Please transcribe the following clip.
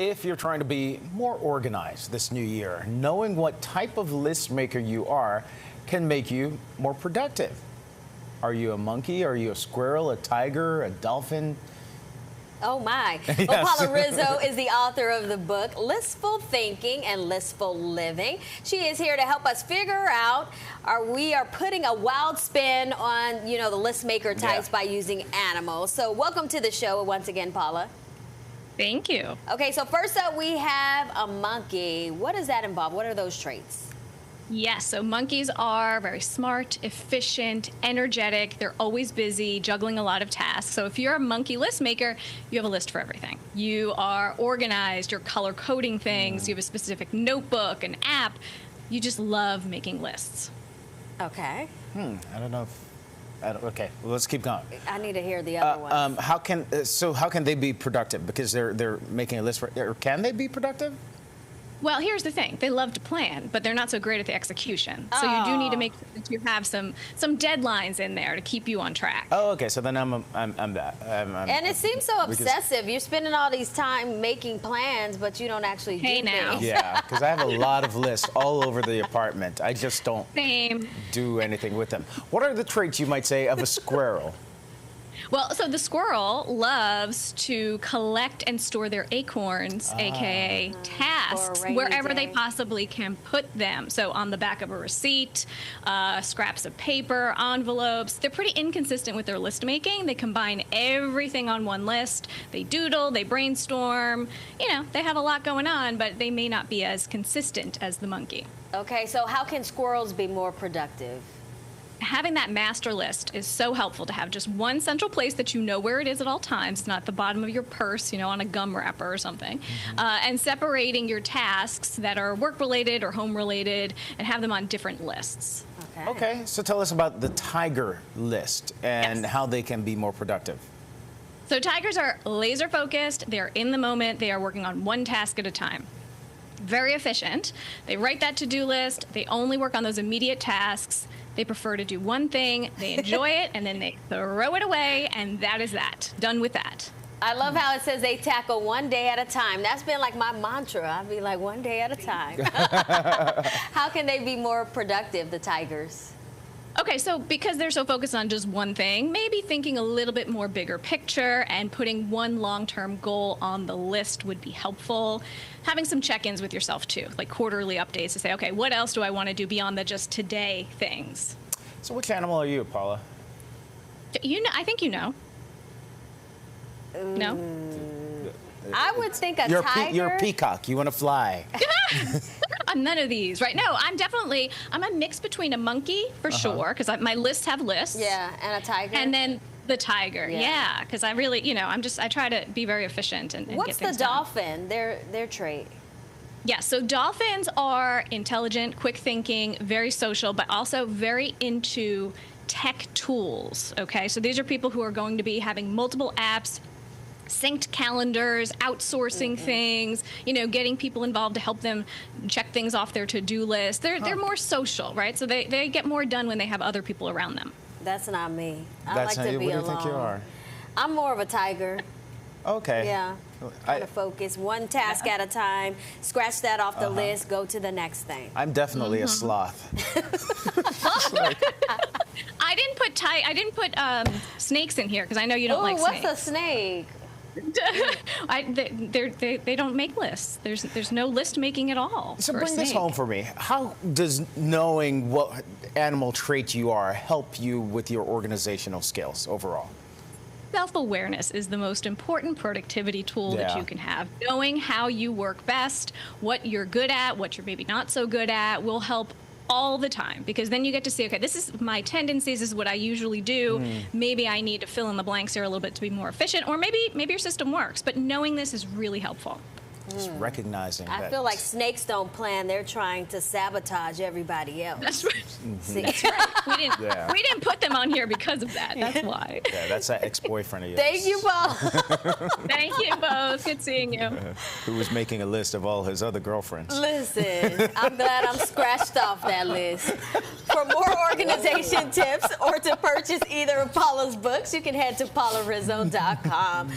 If you're trying to be more organized this new year, knowing what type of list maker you are can make you more productive. Are you a monkey? Are you a squirrel, a tiger, a dolphin? Oh my. Yes. Well, Paula Rizzo is the author of the book Listful Thinking and Listful Living. She is here to help us figure out we are putting a wild spin on, the list maker types by using animals. So welcome to the show once again, Paula. Thank you. Okay, so first up we have a monkey. What does that involve? What are those traits? Yes, so monkeys are very smart, efficient, energetic. They're always busy, juggling a lot of tasks. So if you're a monkey list maker, you have a list for everything. You are organized, you're color coding things, you have a specific notebook, an app. You just love making lists. Okay. I don't know if... okay, well, let's keep going. I need to hear the other ones. How can they be productive? Because they're making a list, or can they be productive? Well, here's the thing. They love to plan, but they're not so great at the execution. So you do need to make sure that you have some deadlines in there to keep you on track. Oh, okay. So then I'm that. And it seems so obsessive. You're spending all these time making plans, but you don't actually do things. Yeah, because I have a lot of lists all over the apartment. I just don't do anything with them. What are the traits you might say of a squirrel? Well, so the squirrel loves to collect and store their acorns, aka tasks, wherever they possibly can put them. So on the back of a receipt, scraps of paper, envelopes. They're pretty inconsistent with their list making. They combine everything on one list. They doodle, they brainstorm. They have a lot going on, but they may not be as consistent as the monkey. Okay, so how can squirrels be more productive? Having that master list is so helpful, to have just one central place that you know where it is at all times. It's not the bottom of your purse, on a gum wrapper or something. And separating your tasks that are work-related or home-related and have them on different lists. Okay, so tell us about the tiger list and how they can be more productive. So tigers are laser-focused. They're in the moment. They are working on one task at a time. Very efficient. They write that to-do list. They only work on those immediate tasks. They prefer to do one thing, they enjoy it, and then they throw it away, and that is that. Done with that. I love how it says they tackle one day at a time. That's been like my mantra. I'd be like, one day at a time. How can they be more productive, the tigers? Okay, so because they're so focused on just one thing, maybe thinking a little bit more bigger picture and putting one long-term goal on the list would be helpful. Having some check-ins with yourself too, like quarterly updates to say, okay, what else do I want to do beyond the just today things? So which animal are you, Paula? I think you know. No? I would think a tiger. You're a peacock. You want to fly. I'm none of these, right? No, I'm a mix between a monkey, for sure, because my lists have lists. Yeah, and a tiger. And then the tiger, because I really, I try to be very efficient and What's get things the done. dolphin, their trait? Yeah, so dolphins are intelligent, quick thinking, very social, but also very into tech tools, okay? So these are people who are going to be having multiple apps, synced calendars, outsourcing things, getting people involved to help them check things off their to-do list. They're more social, right? So they get more done when they have other people around them. That's not me. I That's like to be alone. What do you think you are? I'm more of a tiger. Okay. Yeah. Kind of focus, one task at a time, scratch that off the list, go to the next thing. I'm definitely a sloth. I didn't put snakes in here because I know you don't like snakes. What's a snake? They don't make lists. There's no list making at all. So bring this home for me. How does knowing what animal trait you are help you with your organizational skills overall? Self-awareness is the most important productivity tool that you can have. Knowing how you work best, what you're good at, what you're maybe not so good at, will help all the time, because then you get to see, okay, this is my tendencies, this is what I usually do. Maybe I need to fill in the blanks here a little bit to be more efficient, or maybe your system works. But knowing this is really helpful. Just recognizing that. I feel like snakes don't plan. They're trying to sabatage everybody else. That's right. See? That's right. We didn't put them on here because of that. That's why. Yeah, that's that ex-boyfriend of yours. Thank you both. Thank you both. Good seeing you. Who was making a list of all his other girlfriends. Listen, I'm glad I'm scratched off that list. For more organization tips or to purchase either of Paula's books, you can head to paularizzo.com.